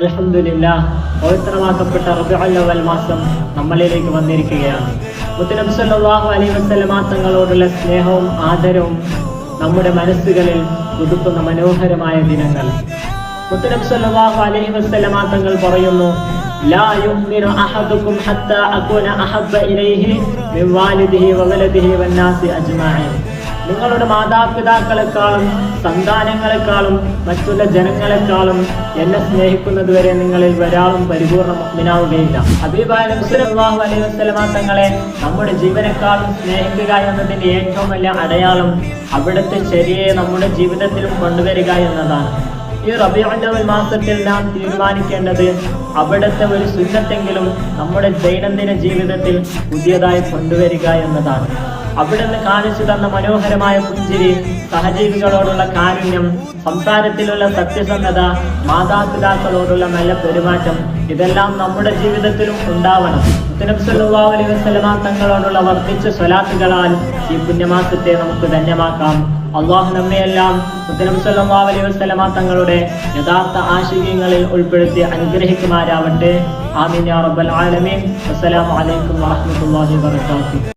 അൽഹംദുലില്ലാഹ്, പവിത്രമാക്കപ്പെട്ട റബീഉൽ അവ്വൽ മാസം നമ്മളിലേക്ക് വന്നിരിക്കുകയാണ്. മുത്തുനബി സല്ലല്ലാഹു അലൈഹി വസല്ലമ തങ്ങളോടുള്ള സ്നേഹവും ആദരവും നമ്മുടെ മനസ്സുകളിൽ പുതുക്കുന്ന മനോഹരമായ ദിനങ്ങൾ. മുത്തുനബി സല്ലല്ലാഹു അലൈഹി വസല്ലമ തങ്ങൾ പറയുന്നു, ലാ യുഅ്മിനു അഹദുക്കും ഹത്താ അകൂന അഹബ്ബ ഇലൈഹി മിൻ വാലിദിഹി വവലദിഹി വന്നാസി അജ്മഈൻ. നിങ്ങളുടെ മാതാപിതാക്കളെക്കാളും സന്താനങ്ങളെക്കാളും മറ്റുള്ള ജനങ്ങളെക്കാളും എന്നെ സ്നേഹിക്കുന്നത് വരെ നിങ്ങളിൽ ഒരാളും പരിപൂർണ്ണ മുഅ്മിനാവുകയില്ല. ഹബീബായ നബി സല്ലല്ലാഹു അലൈഹി വസല്ലമ തങ്ങളെ നമ്മുടെ ജീവനേക്കാളും സ്നേഹിക്കുക എന്നതിന്റെ ഏറ്റവും വലിയ അടയാളം അവിടുത്തെ ശരിയെ നമ്മുടെ ജീവിതത്തിലും കൊണ്ടുവരിക എന്നതാണ്. ഈ റബീഉൽ അവ്വൽ മാസത്തിൽ നാം തീരുമാനിക്കേണ്ടത് അവിടുത്തെ ഒരു സുന്നത്തെങ്കിലും നമ്മുടെ ദൈനംദിന ജീവിതത്തിൽ പുതിയതായി കൊണ്ടുവരിക എന്നതാണ്. അവിടുന്ന് കാണിച്ചു തന്ന മനോഹരമായ പുഞ്ചിരി, സഹജീവികളോടുള്ള കാരുണ്യം, സംസാരത്തിലുള്ള സത്യസന്ധത, മാതാപിതാക്കളോടുള്ള നല്ല പെരുമാറ്റം, ഇതെല്ലാം നമ്മുടെ ജീവിതത്തിലും ഉണ്ടാവണം. നബി സല്ലല്ലാഹു അലൈഹി വസല്ലമ തങ്ങളോടുള്ള വർദ്ധിച്ച സ്വലാത്തുകളാൽ ഈ പുണ്യമാസത്തെ നമുക്ക് ധന്യമാക്കാം. അള്ളാഹു നമ്മയെല്ലാം നബി സല്ലല്ലാഹു അലൈഹി വസല്ലമ തങ്ങളുടെ യഥാർത്ഥ ആശയങ്ങളിൽ ഉൾപ്പെടുത്തി അനുഗ്രഹിക്കുമാരാവട്ടെ. ആമീൻ യാ റബ്ബൽ ആലമീൻ. അസ്സലാമു അലൈക്കും വറഹ്മത്തുള്ളാഹി വബറകാതുഹു.